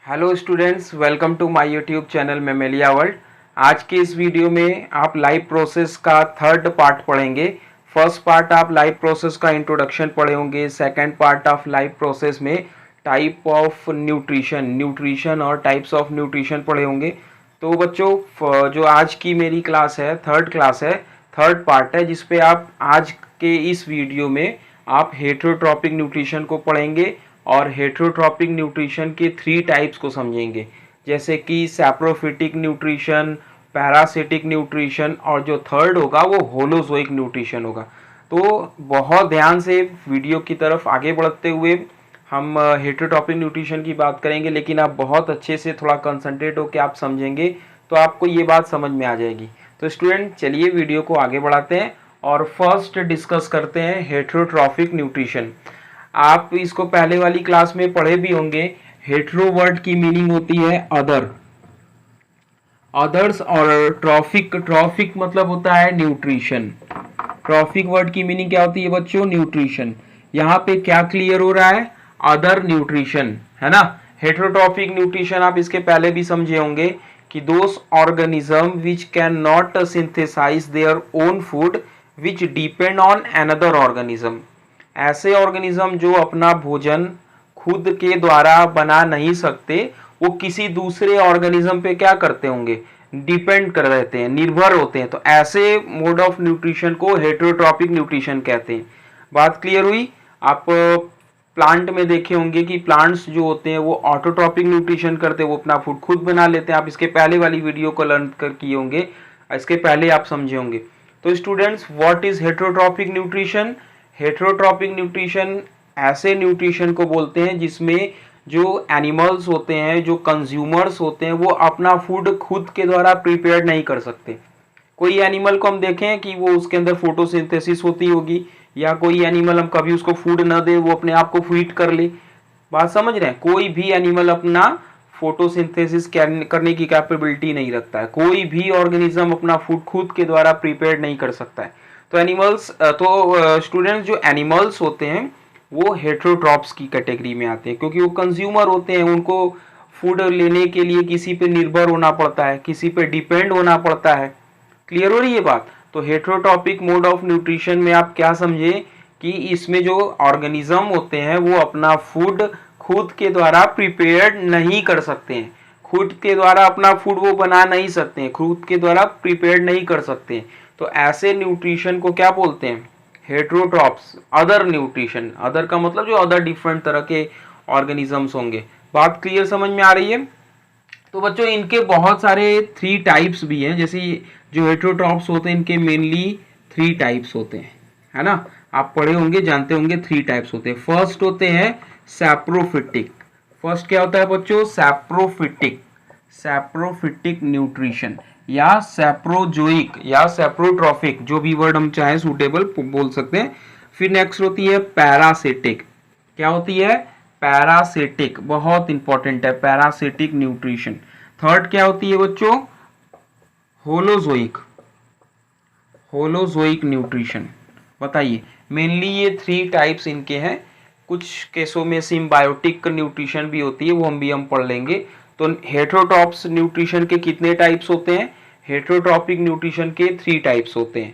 Hello students, welcome to my YouTube channel Mammalia world. आज के इस वीडियो में आप लाइव प्रोसेस का थर्ड पार्ट पढ़ेंगे। फर्स्ट पार्ट आप लाइव प्रोसेस का इंट्रोडक्शन पढ़े होंगे। Second part of life process में टाइप ऑफ न्यूट्रिशन और टाइप्स ऑफ न्यूट्रिशन पढ़े होंगे। तो बच्चों, जो आज की मेरी क्लास है, थर्ड क्लास है, थर्ड पार्ट है, जिसपे आप आज के इस वीडियो में आप हेटेरोट्रॉपिक न्यूट्रिशन को पढ़ेंगे और हेटेरोट्रॉपिक न्यूट्रिशन के 3 टाइप्स को समझेंगे, जैसे कि सैप्रोफिटिक न्यूट्रिशन, पैरासिटिक न्यूट्रिशन और जो थर्ड होगा वो होलोजोइक न्यूट्रिशन होगा। तो बहुत ध्यान से वीडियो की तरफ आगे बढ़ते हुए हम हेटेरोट्रॉपिक न्यूट्रिशन की बात करेंगे, लेकिन आप बहुत अच्छे से थोड़ा कंसंट्रेट होकर आप समझेंगे तो आपको ये बात समझ में आ जाएगी। तो स्टूडेंट, चलिए वीडियो को आगे बढ़ाते हैं और फर्स्ट डिस्कस करते हैं हेटेरोट्रॉपिक न्यूट्रिशन। आप इसको पहले वाली क्लास में पढ़े भी होंगे। हेटेरो वर्ड की मीनिंग होती है अदर, अदर्स, और ट्रॉफिक मतलब होता है न्यूट्रिशन। ट्रॉफिक वर्ड की मीनिंग क्या होती है बच्चों? न्यूट्रिशन। यहाँ पे क्या क्लियर हो रहा है? अदर न्यूट्रिशन, है ना। हेटेरोट्रॉपिक न्यूट्रिशन आप इसके पहले भी समझे होंगे कि those organism which can not synthesize their own food which depend on another organism. ऐसे ऑर्गेनिज्म जो अपना भोजन खुद के द्वारा बना नहीं सकते, वो किसी दूसरे ऑर्गेनिज्म पे क्या करते होंगे? डिपेंड कर रहते हैं, निर्भर होते हैं। तो ऐसे मोड ऑफ न्यूट्रिशन को हेटेरोट्रॉपिक न्यूट्रिशन कहते हैं। बात क्लियर हुई? आप प्लांट में देखे होंगे कि प्लांट्स जो होते हैं वो ऑटोट्रॉपिक न्यूट्रिशन करते हैं, वो अपना फूड खुद बना लेते हैं। आप इसके पहले वाली वीडियो को लर्न कर किए होंगे, इसके पहले आप समझे होंगे। तो students, what is heterotrophic nutrition? Heterotrophic nutrition ऐसे न्यूट्रिशन को बोलते हैं जिसमें जो एनिमल्स होते हैं, जो कंज्यूमर्स होते हैं, वो अपना फूड खुद के द्वारा प्रिपेयर नहीं कर सकते। कोई एनिमल को हम देखें कि वो उसके अंदर फोटोसिंथेसिस होती होगी, या कोई एनिमल हम कभी उसको फूड न दे वो अपने आप को फीड कर ले। बात समझ रहे हैं? कोई भी एनिमल अपना फोटोसिंथेसिस करने की कैपेबिलिटी नहीं रखता है। कोई भी ऑर्गेनिज्म अपना फूड खुद के द्वारा प्रिपेयर नहीं कर सकता है। तो स्टूडेंट्स, जो एनिमल्स होते हैं वो हेटेरोट्रॉप्स की कैटेगरी में आते हैं, क्योंकि वो कंज्यूमर होते हैं। उनको फूड लेने के लिए किसी पे निर्भर होना पड़ता है, किसी पे डिपेंड होना पड़ता है। क्लियर हो रही है बात? तो हेटेरोट्रॉपिक मोड ऑफ न्यूट्रिशन में आप क्या समझे कि इसमें जो ऑर्गेनिज्म होते हैं वो अपना फूड खुद के द्वारा प्रिपेयर नहीं कर सकते हैं, खुद के द्वारा अपना फूड वो बना नहीं सकते हैं, खुद के द्वारा प्रिपेयर नहीं कर सकते हैं। तो ऐसे न्यूट्रिशन को क्या बोलते हैं? Heterotrophs, other nutrition. अदर का मतलब जो अदर डिफरेंट तरह के ऑर्गेनिजम्स होंगे। बात क्लियर समझ में आ रही है? तो बच्चों, इनके बहुत सारे 3 टाइप्स भी हैं। जैसे जो हेटेरोट्रॉप्स होते हैं इनके मेनली 3 टाइप्स होते हैं, है ना। आप पढ़े होंगे, जानते होंगे 3 टाइप्स होते हैं। फर्स्ट होते हैं सैप्रोफिटिक। फर्स्ट क्या होता है बच्चों? सैप्रोफिटिक। सैप्रोफिटिक न्यूट्रिशन या सैप्रोजोइक या सैप्रोट्रॉफिक, जो भी वर्ड हम चाहे सूटेबल बोल सकते हैं। फिर नेक्स्ट होती है पैरासिटिक। क्या होती है? पैरासिटिक, बहुत इंपॉर्टेंट है पैरासिटिक न्यूट्रिशन। थर्ड क्या होती है बच्चों? होलोजोइक। Holozoic nutrition. बताइए, मेनली ये 3 टाइप्स इनके हैं। कुछ केसों में सिम्बायोटिक न्यूट्रिशन भी होती है, वो हम पढ़ लेंगे। तो हेटेरोट्रॉप्स न्यूट्रिशन के कितने टाइप्स होते हैं? हेटेरोट्रॉपिक न्यूट्रिशन के 3 टाइप्स होते हैं।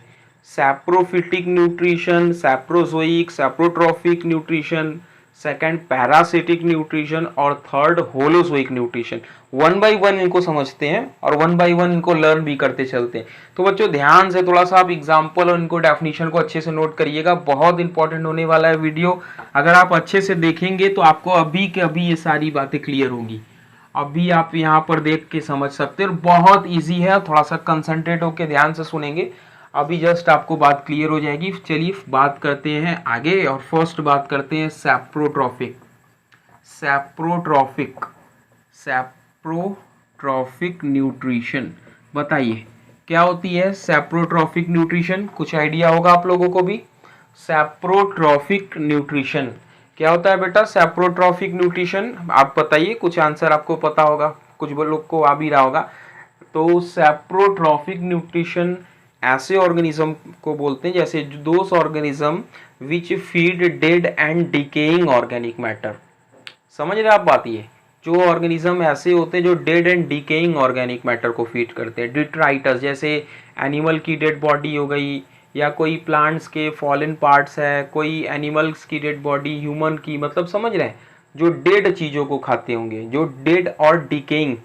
Saprophytic nutrition, saprozoic, saprotrophic nutrition, second parasitic nutrition और थर्ड होलोजोइक न्यूट्रिशन। 1 बाय 1 इनको समझते हैं और 1 बाय 1 इनको लर्न भी करते चलते हैं। तो बच्चों, ध्यान से थोड़ा सा आप एग्जाम्पल और इनको डेफिनेशन को अच्छे से नोट करिएगा। बहुत इंपॉर्टेंट होने वाला है वीडियो। अगर आप अच्छे से देखेंगे तो आपको अभी के अभी ये सारी बातें क्लियर होंगी। अभी आप यहाँ पर देख के समझ सकते हैं। बहुत ईजी है, थोड़ा सा कंसंट्रेट होकर ध्यान से सुनेंगे, अभी जस्ट आपको बात क्लियर हो जाएगी। चलिए बात करते हैं आगे और फर्स्ट बात करते हैं सैप्रोट्रॉफिक। सैप्रोट्रॉफिक, सैप्रोट्रॉफिक न्यूट्रिशन। बताइए क्या होती है सैप्रोट्रॉफिक न्यूट्रिशन? कुछ आइडिया होगा आप लोगों को भी। सैप्रोट्रॉफिक न्यूट्रिशन क्या होता है बेटा? सैप्रोट्रॉफिक न्यूट्रिशन आप बताइए, कुछ आंसर आपको पता होगा, कुछ लोग को आ भी रहा होगा। तो सैप्रोट्रॉफिक न्यूट्रिशन ऐसे ऑर्गेनिज्म को बोलते हैं जैसे those organism which feed dead and decaying organic matter. समझ रहे आप बात? ये जो ऑर्गेनिज्म ऐसे होते हैं जो dead and decaying organic matter को फीड करते हैं। डिट्राइटस जैसे एनिमल की डेड बॉडी हो गई, या कोई प्लांट्स के फॉलन पार्ट्स है, कोई एनिमल्स की डेड बॉडी, ह्यूमन की, मतलब समझ रहे हैं, जो डेड चीज़ों को खाते होंगे, जो डेड और डिकेइंग,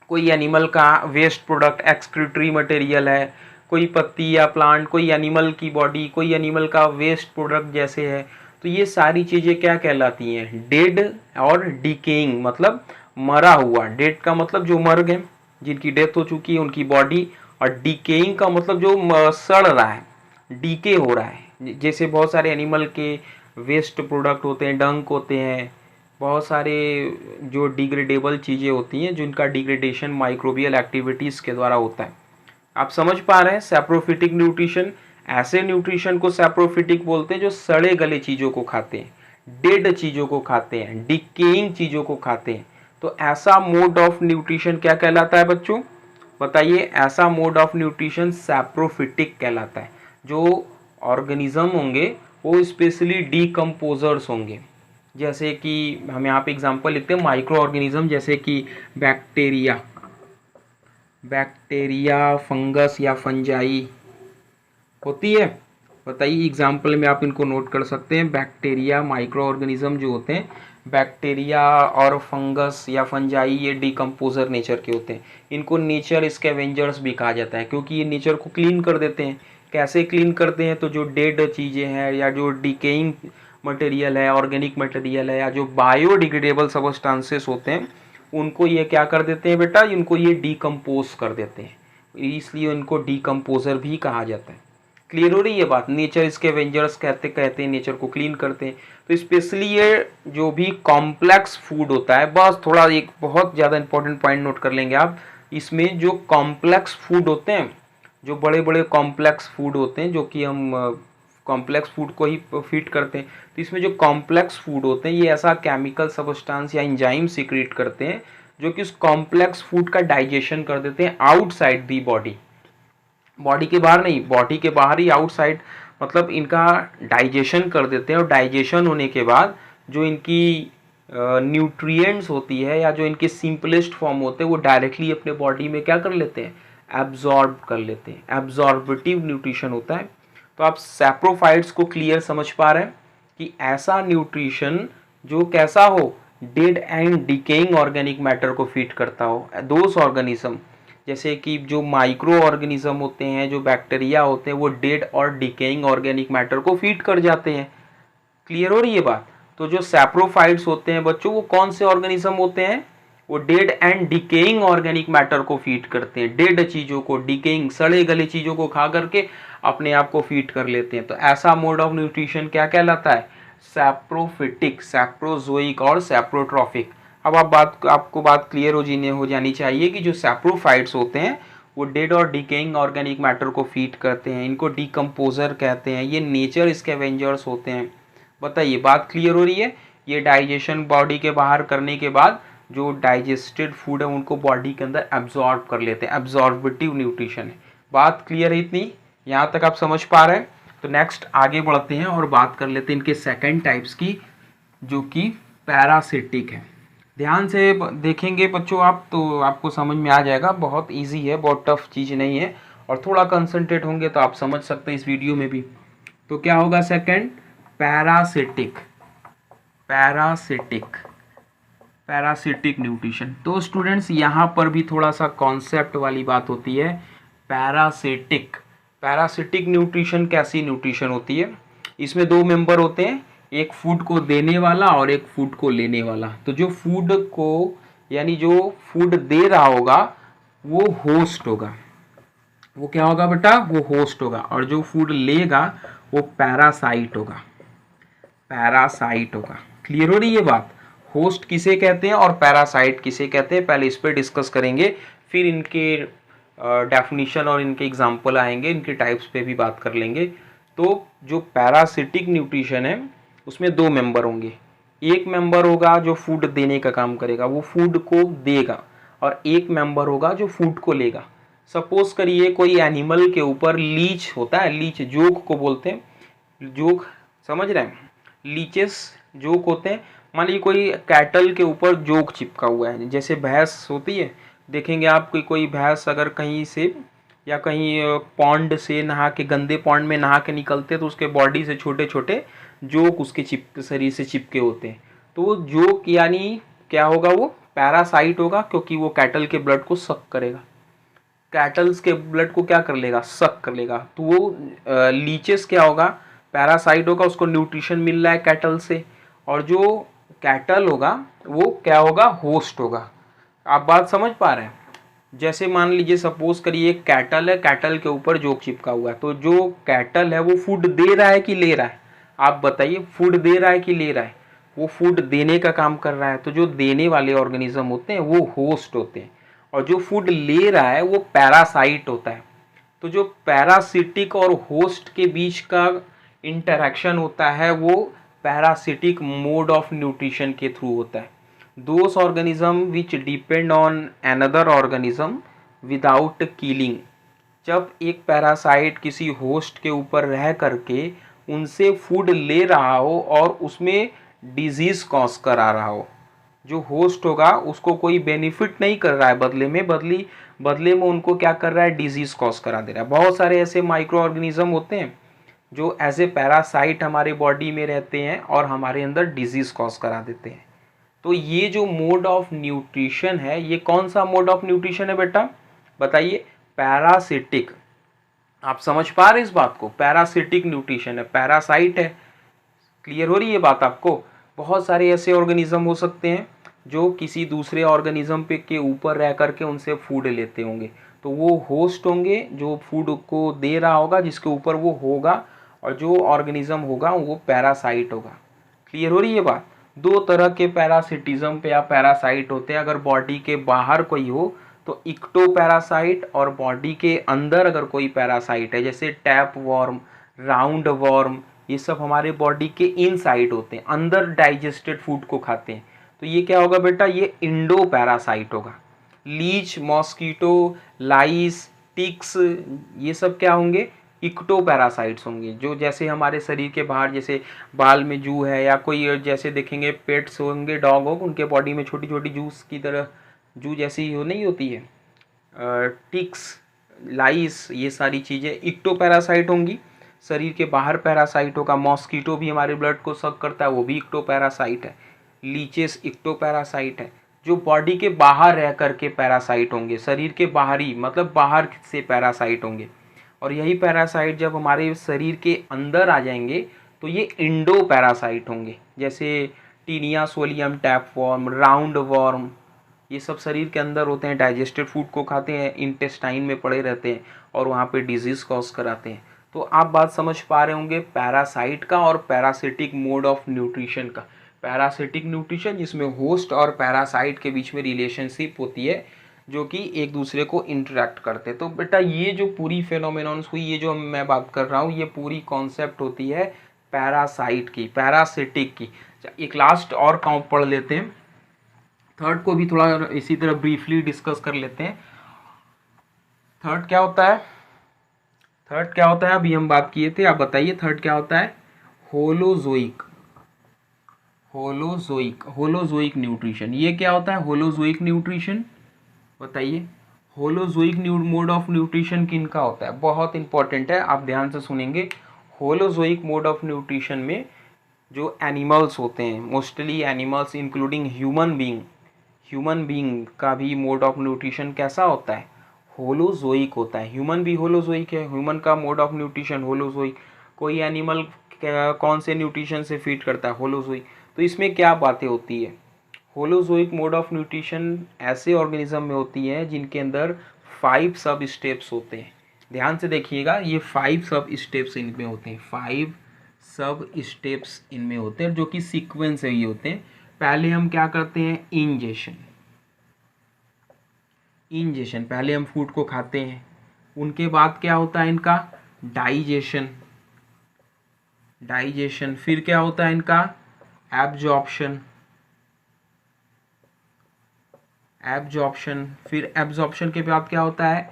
कोई एनिमल का वेस्ट प्रोडक्ट एक्सक्रीटरी मटेरियल है, कोई पत्ती या प्लांट, कोई एनिमल की बॉडी, कोई एनिमल का वेस्ट प्रोडक्ट जैसे है, तो ये सारी चीज़ें क्या कहलाती हैं? डेड और डिकेइंग, मतलब मरा हुआ। डेड का मतलब जो मर गए, जिनकी डेथ हो चुकी है उनकी बॉडी, और डिकेइंग का मतलब जो सड़ रहा है, डीके हो रहा है। जैसे बहुत सारे एनिमल के वेस्ट प्रोडक्ट होते हैं, डंक होते हैं, बहुत सारे जो डिग्रेडेबल चीज़ें होती हैं जिनका डिग्रेडेशन माइक्रोबियल एक्टिविटीज़ के द्वारा होता है। आप समझ पा रहे हैं? सैप्रोफिटिक न्यूट्रिशन, ऐसे न्यूट्रिशन को सैप्रोफिटिक बोलते हैं जो सड़े गले चीज़ों को खाते हैं, डेड चीज़ों को खाते हैं, डिकेइंग चीज़ों को खाते हैं। तो ऐसा मोड ऑफ न्यूट्रिशन क्या कहलाता है बच्चों? बताइए। ऐसा मोड ऑफ न्यूट्रिशन सैप्रोफिटिक कहलाता है। जो ऑर्गेनिज्म होंगे वो स्पेशली डीकम्पोजर्स होंगे। जैसे कि हम यहाँ पे एग्जांपल लिखते हैं माइक्रो ऑर्गेनिज्म, जैसे कि बैक्टीरिया, फंगस या फंजाई होती है। बताइए एग्जाम्पल में आप इनको नोट कर सकते हैं। बैक्टीरिया, माइक्रो ऑर्गेनिज्म जो होते हैं, बैक्टीरिया और फंगस या फंजाई, ये डिकम्पोजर नेचर के होते हैं। इनको नेचर स्कैवेंजर्स भी कहा जाता है, क्योंकि ये नेचर को क्लीन कर देते हैं। कैसे क्लीन करते हैं? तो जो डेड चीज़ें हैं या जो डिकेइंग मटेरियल है, ऑर्गेनिक मटेरियल है, या जो बायोडिग्रेडेबल सबस्टांसेस होते हैं, उनको ये क्या कर देते हैं बेटा? इनको ये डिकम्पोज कर देते हैं, इसलिए इनको डिकम्पोजर भी कहा जाता है। क्लियर हो रही है बात? नेचर स्कैवेंजर्स कहते हैं, नेचर को क्लीन करते हैं। तो स्पेशली ये जो भी कॉम्प्लेक्स फूड होता है, बस थोड़ा एक बहुत ज़्यादा इंपॉर्टेंट पॉइंट नोट कर लेंगे आप, इसमें जो कॉम्प्लेक्स फूड होते हैं, जो बड़े बड़े कॉम्प्लेक्स फूड होते हैं, जो कि हम कॉम्प्लेक्स फूड को ही फीड करते हैं, तो इसमें जो कॉम्प्लेक्स फूड होते हैं ये ऐसा केमिकल सबस्टांस या इंजाइम सीक्रेट करते हैं जो कि उस कॉम्प्लेक्स फूड का डाइजेशन कर देते हैं आउटसाइड दी बॉडी। बॉडी के बाहर नहीं, बॉडी के बाहर ही, आउटसाइड, मतलब इनका डाइजेशन कर देते हैं। और डाइजेशन होने के बाद जो इनकी न्यूट्रिएंट्स होती है या जो इनके सिंपलेस्ट फॉर्म होते हैं वो डायरेक्टली अपने बॉडी में क्या कर लेते हैं? एब्जॉर्ब कर लेते हैं। एब्जॉर्बेटिव न्यूट्रिशन होता है। तो आप सैप्रोफाइट्स को क्लियर समझ पा रहे हैं कि ऐसा न्यूट्रिशन जो कैसा हो? Dead and decaying organic matter को फीड करता हो। दोस ऑर्गेनिज्म, जैसे कि जो माइक्रो ऑर्गेनिज्म होते हैं, जो बैक्टीरिया होते हैं, वो डेड और डिकेइंग ऑर्गेनिक मैटर को फीड कर जाते हैं। क्लियर हो रही है बात? तो जो सैप्रोफाइट्स होते हैं बच्चों, वो कौन से ऑर्गेनिज्म होते हैं? वो dead and decaying organic matter को फीड करते हैं। डेड चीज़ों को, डिकेइंग सड़े गले चीज़ों को खा करके अपने आप को फीड कर लेते हैं। तो ऐसा मोड ऑफ न्यूट्रिशन क्या कहलाता है? सैप्रोफिटिक, सैप्रोजोइक और सैप्रोट्रॉफिक। अब आपको बात क्लियर हो जानी चाहिए कि जो सैप्रोफाइट्स होते हैं वो डेड और डिकेइंग ऑर्गेनिक मैटर को फीड करते हैं। इनको डिकम्पोजर कहते हैं। ये नेचर स्कैवेंजर्स होते हैं। बताइए, बात क्लियर हो रही है? ये डाइजेशन बॉडी के बाहर करने के बाद जो डाइजेस्टेड फूड है उनको बॉडी के अंदर एब्जॉर्ब कर लेते हैं। एब्जॉर्बेटिव न्यूट्रिशन है। बात क्लियर है इतनी? यहाँ तक आप समझ पा रहे हैं? तो नेक्स्ट आगे बढ़ते हैं और बात कर लेते हैं इनके सेकंड टाइप्स की, जो कि पैरासिटिक है। ध्यान से देखेंगे बच्चों आप, तो आपको समझ में आ जाएगा। बहुत इजी है, बहुत टफ चीज़ नहीं है, और थोड़ा कंसंट्रेट होंगे तो आप समझ सकते हैं इस वीडियो में भी। तो क्या होगा सेकंड? पैरासिटिक। Parasitic nutrition. तो स्टूडेंट्स यहाँ पर भी थोड़ा सा कॉन्सेप्ट वाली बात होती है। पैरासिटिक न्यूट्रिशन कैसी न्यूट्रिशन होती है? इसमें दो मेंबर होते हैं, एक फूड को देने वाला और एक फूड को लेने वाला। तो जो फूड को, यानी जो फूड दे रहा होगा वो होस्ट होगा। वो क्या होगा बेटा? वो होस्ट होगा। और जो फूड लेगा वो पैरासाइट होगा। क्लियर हो रही है बात? होस्ट किसे कहते हैं और पैरासाइट किसे कहते हैं, पहले इस पर डिस्कस करेंगे, फिर इनके डेफिनेशन और इनके एग्जाम्पल आएंगे, इनके टाइप्स पे भी बात कर लेंगे। तो जो पैरासिटिक न्यूट्रिशन है उसमें दो मेंबर होंगे। एक मेंबर होगा जो फूड देने का काम करेगा, वो फूड को देगा, और एक मेंबर होगा जो फूड को लेगा। सपोज करिए कोई एनिमल के ऊपर लीच होता है, लीच जोक को बोलते हैं। जोक समझ रहे हैं? लीचेस जोक होते हैं। मान लीजिए कोई कैटल के ऊपर जोक चिपका हुआ है, जैसे भैंस होती है, देखेंगे आप कोई भैंस अगर कहीं से या कहीं पॉन्ड से नहा के, गंदे पॉन्ड में नहा के निकलते तो उसके बॉडी से छोटे छोटे जोक उसके शरीर से चिपके होते हैं। तो वो जोक यानी क्या होगा, वो पैरासाइट होगा, क्योंकि वो कैटल के ब्लड को सक करेगा। कैटल्स के ब्लड को क्या कर लेगा, सक कर लेगा। तो वो लीचेस क्या होगा, पैरासाइट होगा, उसको न्यूट्रिशन मिल रहा है कैटल से। और जो कैटल होगा वो क्या होगा, होस्ट होगा। आप बात समझ पा रहे हैं? जैसे मान लीजिए सपोज करिए एक कैटल है, कैटल के ऊपर जोक चिपका हुआ है, तो जो कैटल है वो फूड दे रहा है कि ले रहा है? आप बताइए, फूड दे रहा है कि ले रहा है? वो फूड देने का काम कर रहा है। तो जो देने वाले ऑर्गेनिज्म होते हैं वो होस्ट होते हैं, और जो फूड ले रहा है वो पैरासाइट होता है। तो जो पैरासिटिक और होस्ट के बीच का इंटरेक्शन होता है वो पैरासिटिक मोड ऑफ न्यूट्रिशन के थ्रू होता है। Those organism which depend on another organism without killing, जब एक पैरासाइट किसी होस्ट के ऊपर रह करके उनसे फूड ले रहा हो और उसमें डिजीज कॉज करा रहा हो, जो होस्ट होगा उसको कोई बेनिफिट नहीं कर रहा है, बदले में उनको क्या कर रहा है, डिजीज कॉज करा दे रहा है। बहुत सारे ऐसे माइक्रो ऑर्गेनिज्म होते हैं जो एज ए पैरासाइट हमारे बॉडी में रहते हैं और हमारे अंदर डिजीज कॉज करा देते हैं। तो ये जो मोड ऑफ न्यूट्रिशन है, ये कौन सा मोड ऑफ न्यूट्रिशन है बेटा, बताइए? पैरासिटिक। आप समझ पा रहे इस बात को? पैरासिटिक न्यूट्रिशन है, पैरासाइट है। क्लियर हो रही है बात आपको? बहुत सारे ऐसे ऑर्गेनिज्म हो सकते हैं जो किसी दूसरे ऑर्गेनिज्म पे के ऊपर रह करके उनसे फूड लेते होंगे, तो वो होस्ट होंगे जो फूड को दे रहा होगा, जिसके ऊपर वो होगा, और जो ऑर्गेनिज्म होगा वो पैरासाइट होगा। क्लियर हो रही है बात? दो तरह के पैरासिटिज्म पे या पैरासाइट होते हैं। अगर बॉडी के बाहर कोई हो तो इक्टो पैरासाइट, और बॉडी के अंदर अगर कोई पैरासाइट है, जैसे टैप वॉर्म, राउंड वॉर्म, ये सब हमारे बॉडी के इनसाइड होते हैं, अंदर डाइजेस्टेड फूड को खाते हैं। तो ये क्या होगा बेटा, ये इंडो पैरासाइट होगा। लीच, मॉस्किटो, लाइस, टिक्स, ये सब क्या होंगे, इक्टो पैरासाइट्स होंगे। जो जैसे हमारे शरीर के बाहर जैसे बाल में जू है, या कोई जैसे देखेंगे पेट्स होंगे, डॉग हो, उनके बॉडी में छोटी छोटी जूस की तरह जू जैसी हो नहीं होती है, टिक्स, लाइस, ये सारी चीज़ें इक्टो पैरासाइट होंगी। शरीर के बाहर पैरासाइट होगा। मॉस्किटो भी हमारे ब्लड को सक करता है, वो भी इक्टो पैरासाइट है। लीचेस इक्टो पैरासाइट है। जो बॉडी के बाहर रह करके पैरासाइट होंगे, शरीर के बाहरी मतलब बाहर से पैरासाइट होंगे। और यही पैरासाइट जब हमारे शरीर के अंदर आ जाएंगे तो ये इंडो पैरासाइट होंगे, जैसे टीनिया सोलियम टैपवॉर्म, राउंड वॉर्म, ये सब शरीर के अंदर होते हैं, डाइजेस्टेड फूड को खाते हैं, इंटेस्टाइन में पड़े रहते हैं और वहाँ पे डिजीज कॉज कराते हैं। तो आप बात समझ पा रहे होंगे पैरासाइट का और पैरासिटिक मोड ऑफ न्यूट्रिशन का। पैरासिटिक न्यूट्रिशन जिसमें होस्ट और पैरासाइट के बीच में रिलेशनशिप होती है, जो कि एक दूसरे को इंटरेक्ट करते हैं। तो बेटा ये जो पूरी फेनोमेनॉन्स हुई, ये जो मैं बात कर रहा हूँ, ये पूरी कॉन्सेप्ट होती है पैरासाइट की, पैरासिटिक की। एक लास्ट और काउंट पढ़ लेते हैं, थर्ड को भी थोड़ा इसी तरह ब्रीफली डिस्कस कर लेते हैं। थर्ड क्या होता है? थर्ड क्या होता है, अभी हम बात किए थे, आप बताइए थर्ड क्या होता है? होलोजोइक। Holozoic nutrition. ये क्या होता है होलोजोइक न्यूट्रिशन, बताइए? होलोजोइक मोड ऑफ न्यूट्रिशन किनका होता है? बहुत इंपॉर्टेंट है, आप ध्यान से सुनेंगे। होलोजोइक मोड ऑफ न्यूट्रिशन में जो एनिमल्स होते हैं, mostly animals including human being का भी मोड ऑफ न्यूट्रिशन कैसा होता है? होलोजोइक होता है। ह्यूमन भी होलोजोइक है, ह्यूमन का मोड ऑफ न्यूट्रिशन होलोजोइक। कोई एनिमल कौन से न्यूट्रिशन से फीड करता है? होलोजोइक। तो इसमें क्या बातें होती है? होलोजोइक मोड ऑफ न्यूट्रिशन ऐसे ऑर्गेनिज्म में होती है जिनके अंदर 5 सब स्टेप्स होते हैं। ध्यान से देखिएगा, ये 5 सब स्टेप्स इनमें होते हैं, 5 सब स्टेप्स इनमें होते हैं, जो कि सीक्वेंस है ये होते हैं। पहले हम क्या करते हैं? इंजेशन, पहले हम फूड को खाते हैं। उनके बाद क्या होता है इनका? डाइजेशन। फिर क्या होता है इनका? एब्जॉर्प्शन। फिर एब्जॉर्प्शन के बाद क्या होता है?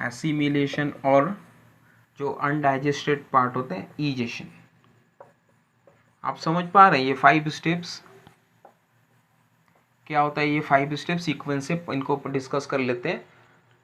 एसिमिलेशन और जो अनडाइजेस्टेड पार्ट होते हैं, ईजेशन। आप समझ पा रहे हैं ये 5 स्टेप्स क्या होता है? ये 5 स्टेप सीक्वेंस से इनको डिस्कस कर लेते हैं।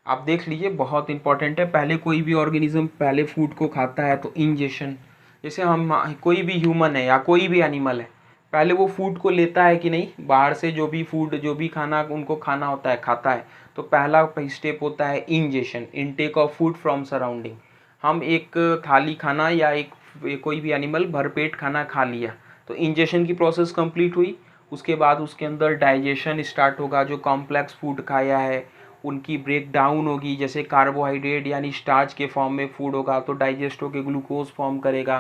आप देख लीजिए, बहुत इंपॉर्टेंट है। पहले कोई भी ऑर्गेनिज्म पहले फूड को खाता है तो इंजेशन, जैसे हम कोई भी ह्यूमन है या कोई भी एनिमल है, पहले वो फूड को लेता है कि नहीं, बाहर से जो भी फूड जो भी खाना उनको खाना होता है खाता है। तो पहला स्टेप होता है ingestion, intake of food from surrounding. हम एक थाली खाना या एक कोई भी एनिमल भरपेट खाना खा लिया तो इंजेशन की प्रोसेस कंप्लीट हुई। उसके बाद उसके अंदर डाइजेशन स्टार्ट होगा, जो कॉम्प्लेक्स फूड खाया है उनकी ब्रेक डाउन होगी, जैसे कार्बोहाइड्रेट यानी स्टार्च के फॉर्म में फूड होगा तो डाइजेस्ट होकर ग्लूकोज फॉर्म करेगा।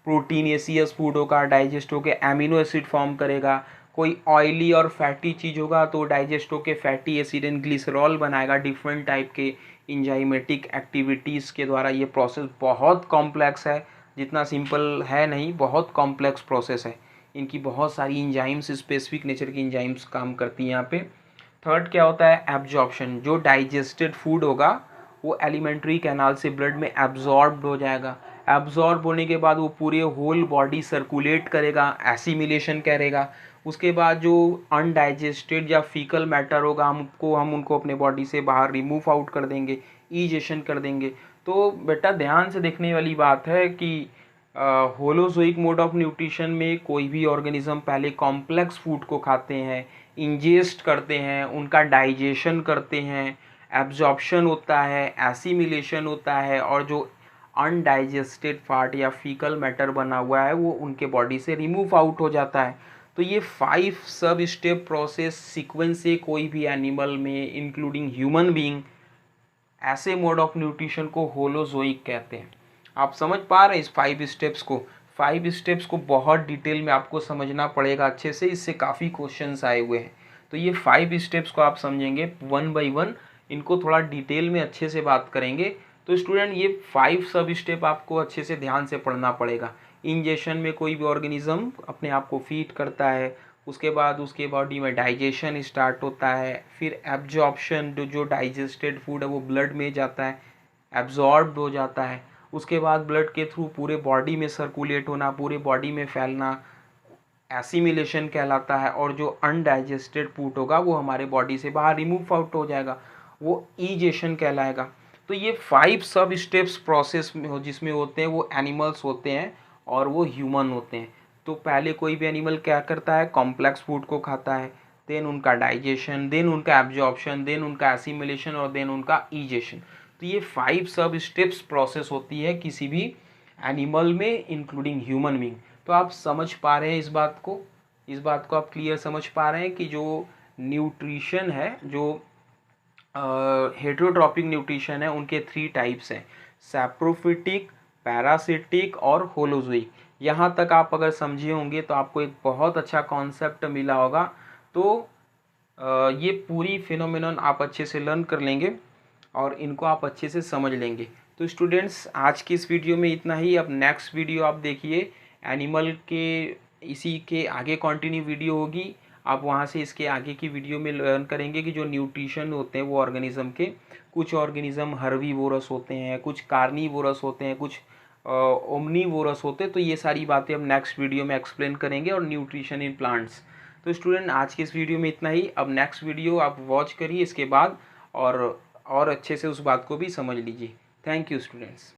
प्रोटीनेसियस फूड होगा, डाइजेस्ट होकर एमिनो एसिड फॉर्म करेगा। कोई ऑयली और फैटी चीज़ होगा तो डाइजेस्ट होकर फैटी एसिड एंड ग्लिसरॉल बनाएगा। डिफरेंट टाइप के इंजाइमेटिक एक्टिविटीज़ के द्वारा ये प्रोसेस बहुत कॉम्प्लेक्स है, जितना सिंपल है नहीं, बहुत कॉम्प्लेक्स प्रोसेस है। इनकी बहुत सारी इंजाइम्स, स्पेसिफिक नेचर की इंजाइम्स काम करती हैं यहाँ पे। थर्ड क्या होता है? एब्जॉर्प्शन। जो डाइजेस्टेड फूड होगा वो एलिमेंट्री कैनाल से ब्लड में एब्जॉर्ब्ड हो जाएगा। एब्जॉर्ब होने के बाद वो पूरे होल बॉडी सर्कुलेट करेगा, एसिमिलेशन करेगा। उसके बाद जो अनडाइजेस्टेड या फीकल मैटर होगा हम उनको अपने बॉडी से बाहर रिमूव आउट कर देंगे, ईजेशन कर देंगे। तो बेटा ध्यान से देखने वाली बात है कि होलोजोइक मोड ऑफ न्यूट्रिशन में कोई भी ऑर्गेनिज्म पहले कॉम्प्लेक्स फूड को खाते हैं, इंजेस्ट करते हैं, उनका डाइजेशन करते हैं, एब्जॉर्प्शन होता है, एसिमिलेशन होता है, और जो अनडाइजेस्टेड फैट या फीकल मैटर बना हुआ है वो उनके बॉडी से रिमूव आउट हो जाता है। तो ये 5 सब स्टेप प्रोसेस सीक्वेंस से कोई भी एनिमल में इंक्लूडिंग ह्यूमन बीइंग, ऐसे मोड ऑफ न्यूट्रिशन को होलोजोइक कहते हैं। आप समझ पा रहे हैं इस 5 स्टेप्स को? 5 स्टेप्स को बहुत डिटेल में आपको समझना पड़ेगा अच्छे से, इससे काफ़ी क्वेश्चंस आए हुए हैं। तो ये 5 स्टेप्स को आप समझेंगे वन बाय वन, इनको थोड़ा डिटेल में अच्छे से बात करेंगे। तो स्टूडेंट ये 5 सब स्टेप आपको अच्छे से ध्यान से पढ़ना पड़ेगा। इंजेशन में कोई भी ऑर्गेनिज्म अपने आप को फीड करता है, उसके बाद उसके बॉडी में डाइजेशन स्टार्ट होता है, फिर एब्जॉर्प्शन, जो डाइजेस्टेड फूड है वो ब्लड में जाता है, एब्जॉर्ब्ड हो जाता है। उसके बाद ब्लड के थ्रू पूरे बॉडी में सर्कुलेट होना, पूरे बॉडी में फैलना, एसिमिलेशन कहलाता है। और जो अनडाइजेस्टेड फूड होगा वो हमारे बॉडी से बाहर रिमूव आउट हो जाएगा, वो ईजेशन कहलाएगा। तो ये 5 सब स्टेप्स प्रोसेस में हो जिसमें होते हैं वो एनिमल्स होते हैं और वो ह्यूमन होते हैं। तो पहले कोई भी एनिमल क्या करता है? कॉम्प्लेक्स फूड को खाता है, देन उनका डाइजेशन, देन उनका एब्जॉर्प्शन, देन उनका एसिमिलेशन और देन उनका ईजेशन। तो ये 5 सब स्टेप्स प्रोसेस होती है किसी भी एनिमल में इंक्लूडिंग ह्यूमन बीइंग। तो आप समझ पा रहे हैं इस बात को? इस बात को आप क्लियर समझ पा रहे हैं कि जो न्यूट्रिशन है, जो हेटेरोट्रॉपिक न्यूट्रिशन है, उनके 3 टाइप्स हैं, सैप्रोफिटिक, पैरासिटिक और होलोजोइक। यहाँ तक आप अगर समझे होंगे तो आपको एक बहुत अच्छा कॉन्सेप्ट मिला होगा। तो ये पूरी फिनोमेनन आप अच्छे से लर्न कर लेंगे और इनको आप अच्छे से समझ लेंगे। तो स्टूडेंट्स आज की इस वीडियो में इतना ही। अब नेक्स्ट वीडियो आप देखिए एनिमल के, इसी के आगे कंटिन्यू वीडियो होगी। आप वहाँ से इसके आगे की वीडियो में लर्न करेंगे कि जो न्यूट्रिशन होते हैं वो ऑर्गेनिज्म के, कुछ ऑर्गेनिज्म हर्बीवोरस होते हैं, कुछ कार्निवोरस होते हैं, कुछ ओमनीवोरस होते हैं। तो ये सारी बातें हम नेक्स्ट वीडियो में एक्सप्लेन करेंगे, और न्यूट्रिशन इन प्लांट्स। तो स्टूडेंट आज की इस वीडियो में इतना ही। अब नेक्स्ट वीडियो आप वॉच करिए इसके बाद, और अच्छे से उस बात को भी समझ लीजिए। Thank you students.